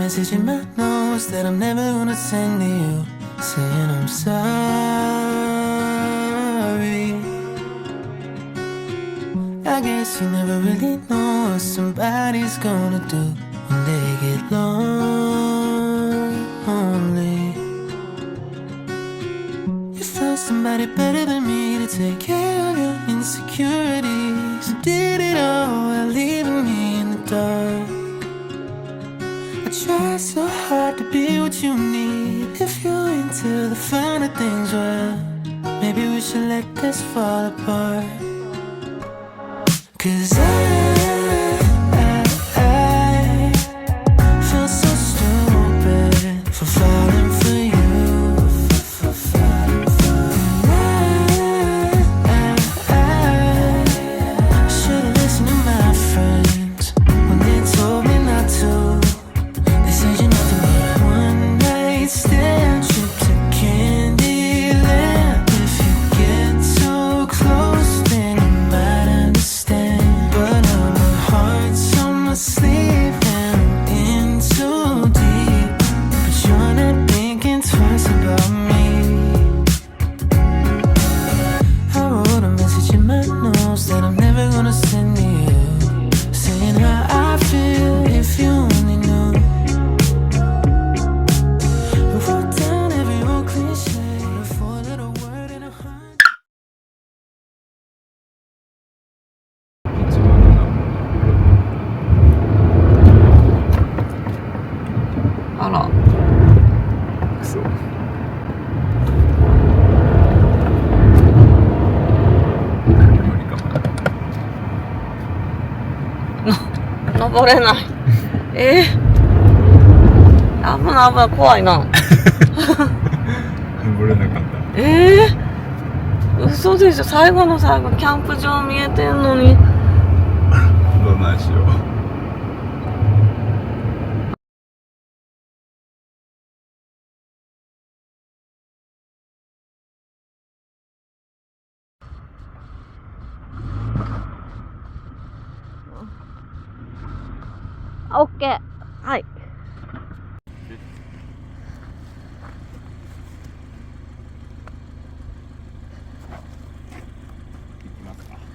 message in my notes that I'm never gonna send to you, saying I'm sorry. I guess you never really know what somebody's gonna do when they get lonely. You found somebody better than me to take care of your insecurities. You did it all while leaving me in the dark. I try so hard to be what you need. If you're into the finer things, well, maybe we should let this fall apart. 'Cause I feel so stupid for falling for you. I should've listened to my friends when they told me not to. They said you never need a one night stand trip to Candyland. If you get too close, then you might understand. But now my heart's on my sleeve and I'm in too deep. But you're not thinking twice about me. I wrote a message in my notes that I'm never gonna send to you, saying how I feel if you only knew. We wrote down every old cliche, a four-letter word in a heart. あら、そう。無理かもな。登れない。危ない危ない、怖いな。登れなかった。嘘でしょ、最後の最後キャンプ場見えてんのに。どないしよう。オッケー。はい。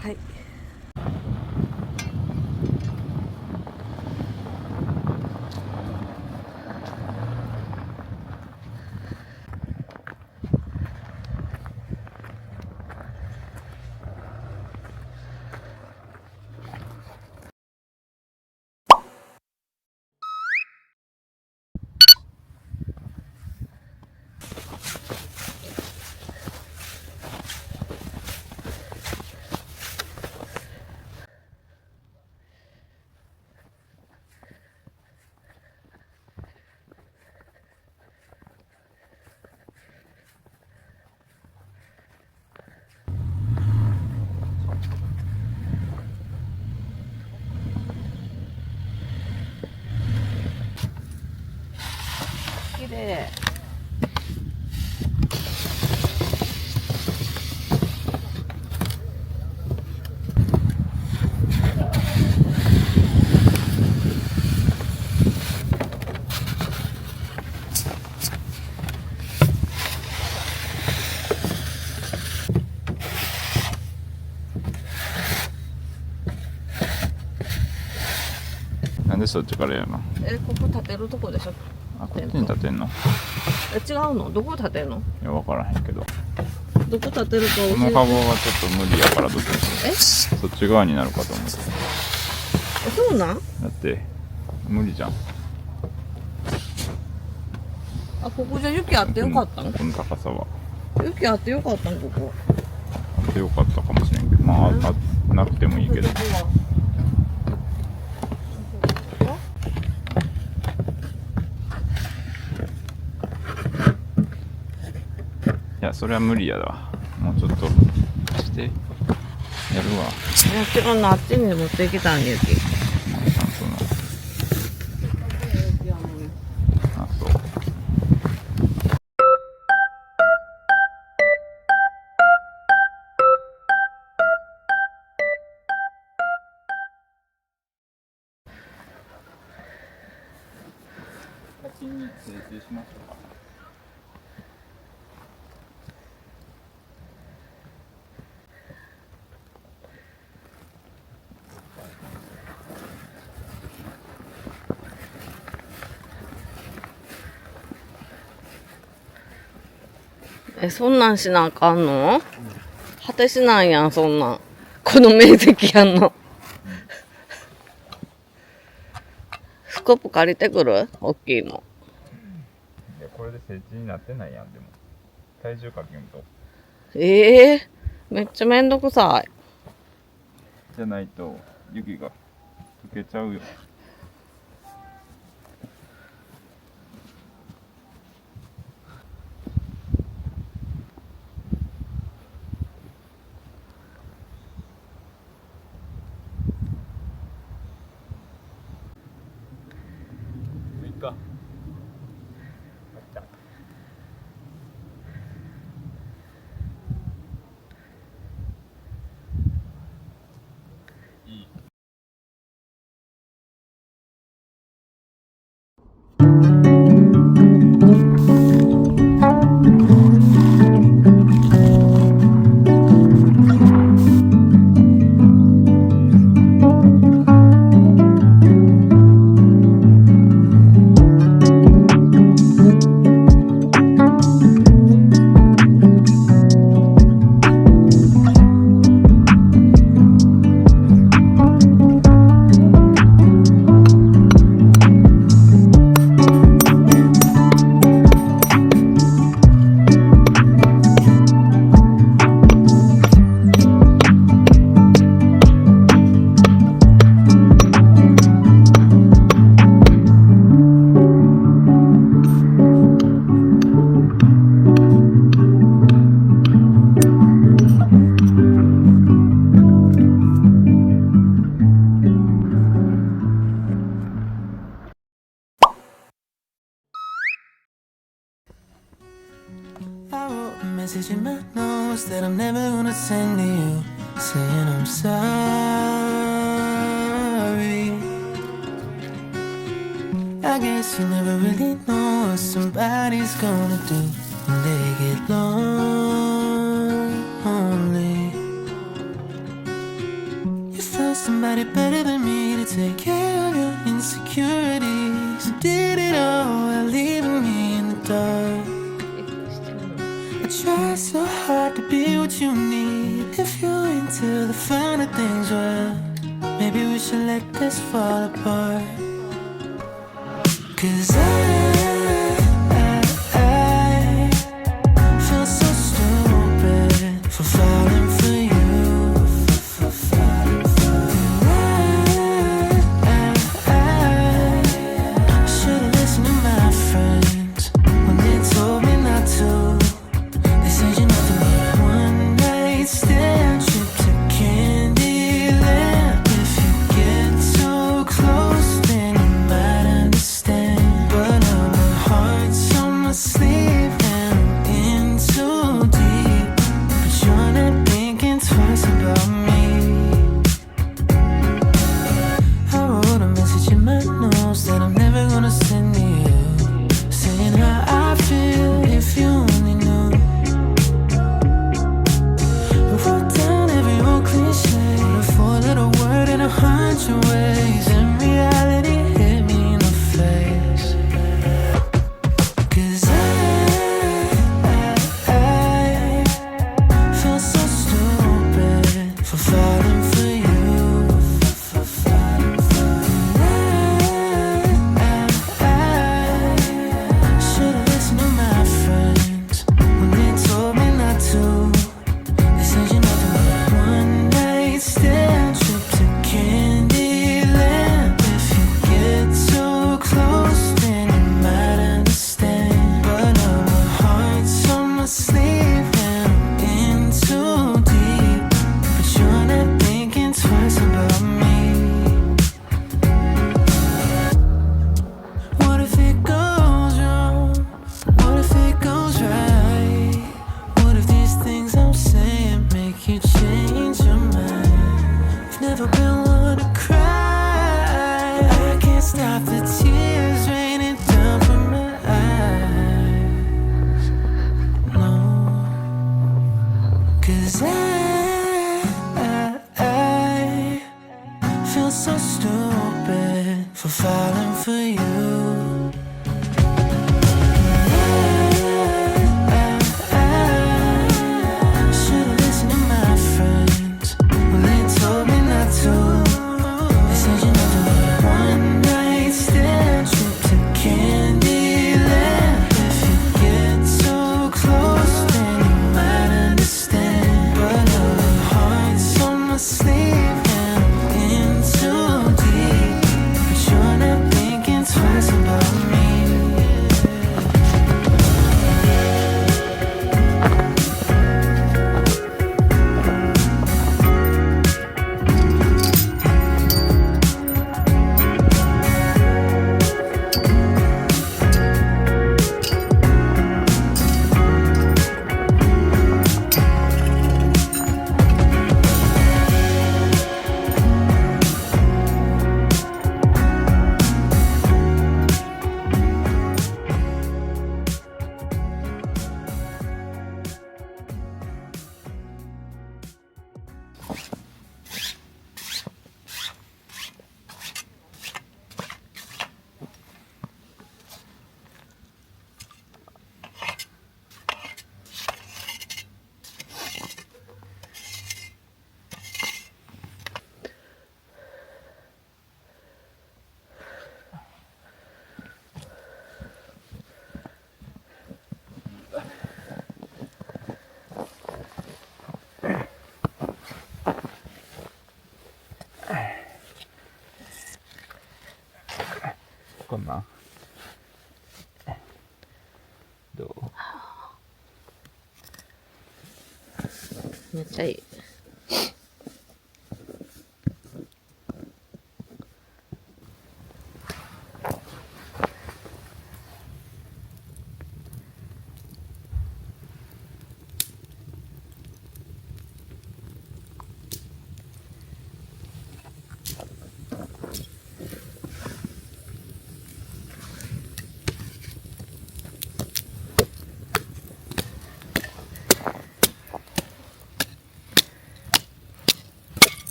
はい。綺麗。なんでそっちからやるの？ここ建てるとこでしょ。あ、こっちに立てんの？違うの？どこ建てんの？いや、分からへんけど。どこ建てるか教えて。このカゴはちょっと無理やからどっちにする？そっち側になるかと思って。そうなん？だって無理じゃん。あ、ここじゃ雪あってよかったの？この高さは。雪あってよかったのここ。あってよかったかもしれんけど、まあなくてもいいけど。いや、それは無理やわ。もうちょっとしてやるわ。いや違うの、あっちに持ってきたんで雪。そうな。あ、そう。先に整形しましょうか。そんなんしなあかんの？果てしないやん、そんなん。この面積やんの。スコープ借りてくる？大きいの。いや、これで設置になってないやん、でも。体重かけんと。めっちゃめんどくさい。じゃないと、雪が溶けちゃうよ。か。いい。Message in my notes that I'm never gonna send to you, saying I'm sorry. I guess you never really know what somebody's gonna do when they get lonely. You found somebody better than me to take care of your insecurities. You did it all while leaving me in the dark. I try so hard to be what you need. If you're into the finer things, well, maybe we should let this fall apart. 'Cause I feel so stupid for falling for you. I should've listened to my friends when they told me not to. They said you're nothing but a one-night stand, trip to Candyland. If you get too close, then you might understand. But now my heart's on my sleeve and I'm in too deep. But you're not thinking twice about me. I wrote a message in my notes that I'm never gonna send to you, saying how I feel if you only knew. I wrote down every old cliche, a four-letter word in 100 ways, and reality hit me in the face. 'Cause I feel so stupid for falling for you. I should've listened to my friends when they told me not to. They said you're nothing but a one-night stand, trip to Candyland. If you get too close, then you might understand. But now my heart's on my sleeve and I'm in too deep. But you're not thinking twice about me. What if it goes wrong? What if it goes right? What if these things I'm saying make you change your mind? I've never been one to cry. I can't stop the tears raining down from my so stupid for falling for you. Should've listened to my friends when they told me not to. They said you never would. One night stand trip to Candyland. If you get too close, then you might understand. But her heart's on my sleeve and I'm in too deep. But you're not thinking twice about me.こんなんどう？めっちゃいい。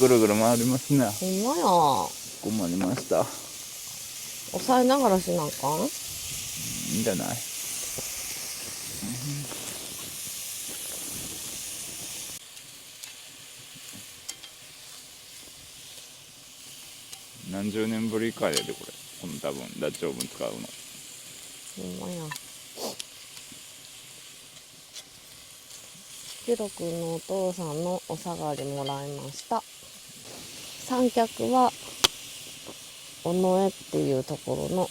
ぐるぐる回りますね。ほんまや。困りました。押さえながらしなんかん？いいんじゃない？何十年ぶりかやでこれ。この多分ダッチオーブン使うの。ほんまや。ヒロ君のお父さんのお下がりもらいました。三脚は尾上っていうところの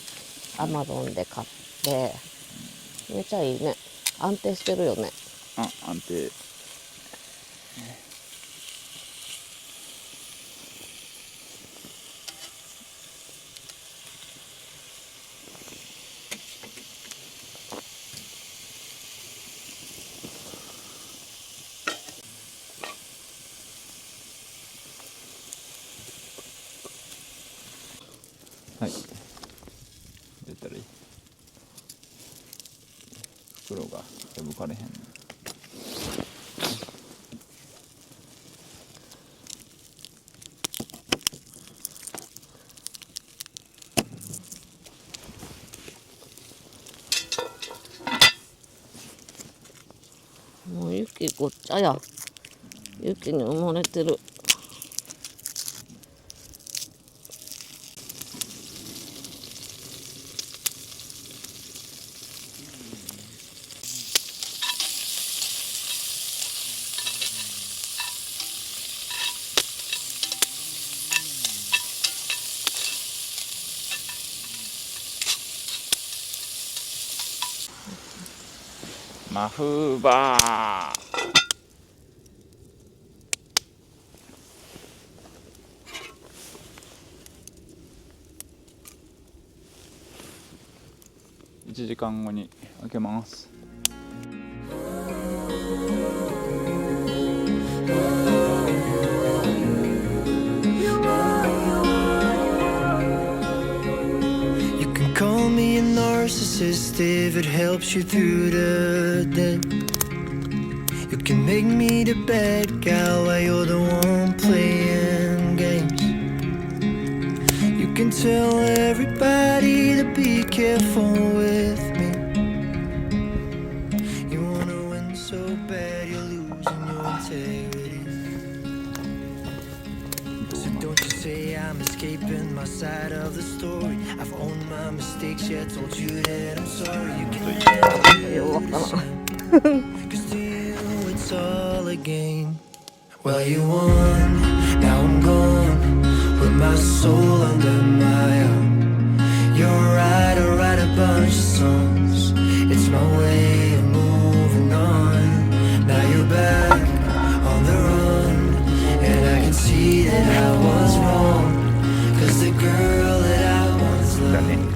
アマゾンで買って、めっちゃいいね。安定してるよね。あ、安定。はい。出たらいい。袋が破かれへんね。もう雪ごっちゃや。雪に埋もれてる。マフバー。1時間後に開けます。Call me a narcissist if it helps you through the day. You can make me the bad guy while you're the one playing games. You can tell everybody to be careful with me. You wanna win so bad you're losing your integrity. So don't you say I'm escaping my side of the story. I've owned my mistakes, yeah, told you that I'm sorry. You can never cause to you it's all a game. Well, you won, now I'm gone with my soul under my arm. You're right, I write a bunch of songs. It's my way of moving on. Now you're back on the run, and I can see that I was wrong. Cause the girl that I once loved.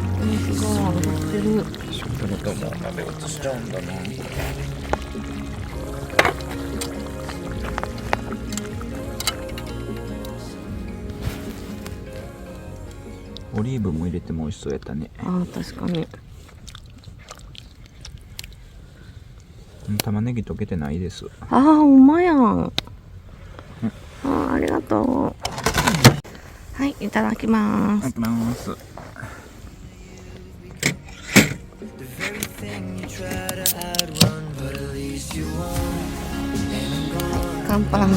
食のとも鍋落としちゃうんだな。オリーブも入れても美味しそうやったね。ああ、確かに。玉ねぎ溶けてないです。ああ、うまやん。ああ、ありがとう。はい、いただきます。いただきます。乾杯。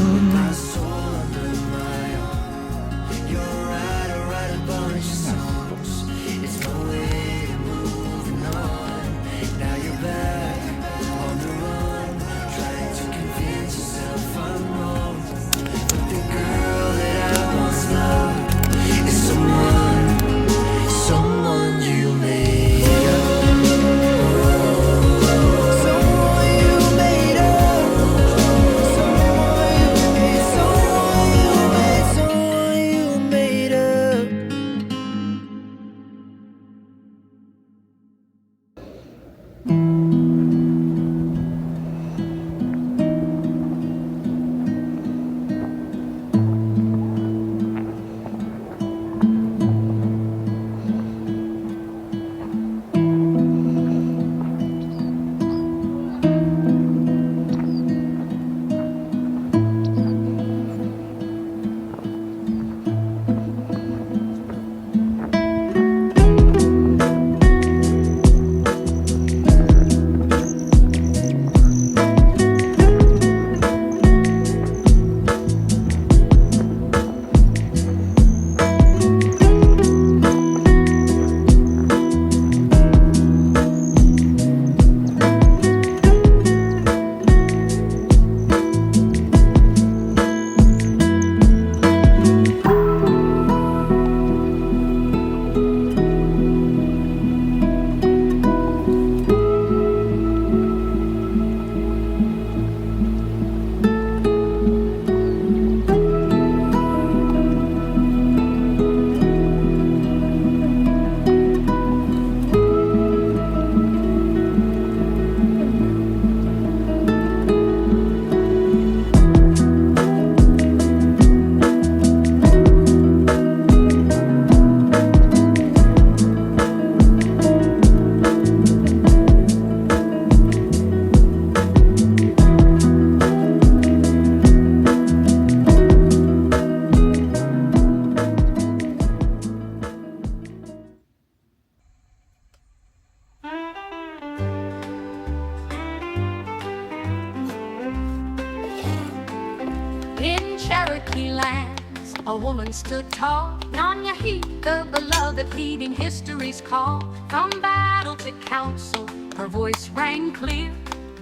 Cherokee lands, a woman stood tall. Nanya He, the beloved, heeding history's call. From battle to council, her voice rang clear,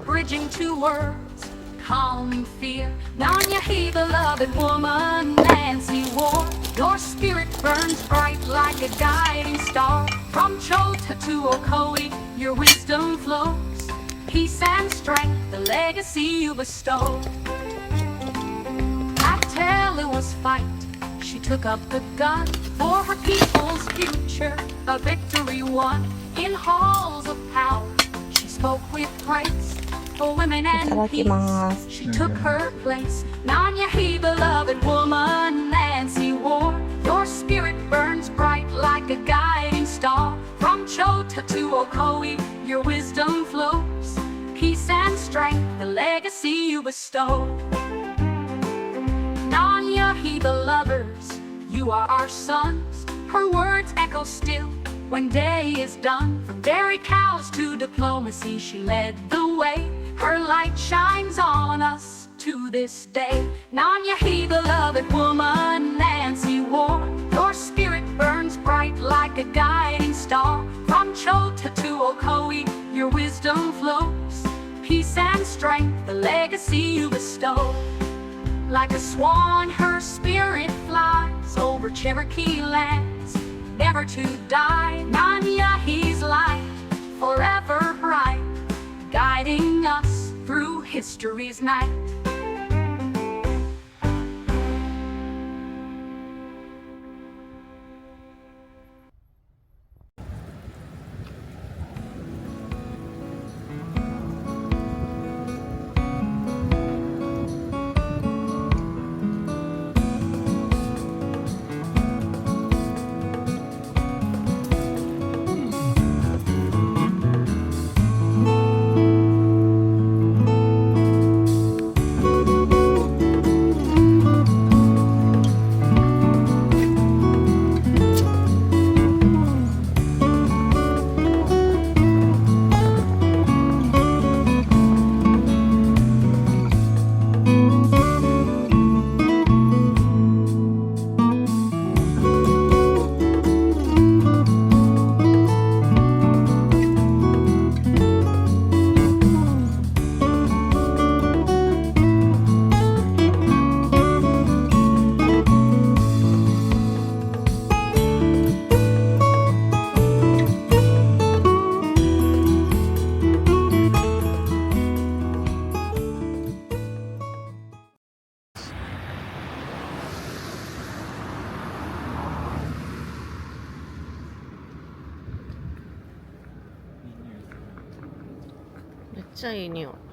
bridging two words, calm fear. Nanya He, beloved woman, Nancy Ward. Your spirit burns bright like a guiding star. From Chota to Ocoee, your wisdom flows. peace and strength, the legacy you bestow. At Talua's fight, she took up the gun for her people's future, a victory won in halls of power. She spoke with grace for women and peace. いただきます。 She took her place. Nanyahi, beloved woman, Nancy Ward. Your spirit burns bright like a guiding star. From Chota to Ocoee, your wisdom flows. Peace and strength, the legacy you bestow. Nanyahi, the lovers, you are our sons. Her words echo still when day is done. From dairy cows to diplomacy, she led the way. Her light shines on us to this day. Nanyahi, beloved woman, Nancy Ward. Your spirit burns bright like a guiding star. From Chota to Ocoee, your wisdom flows. Peace and strength, the legacy you bestow. Like a swan, her spirit flies over Cherokee lands, never to die. Nanyahi's light, forever bright, guiding us through history's night. めっちゃいい匂い。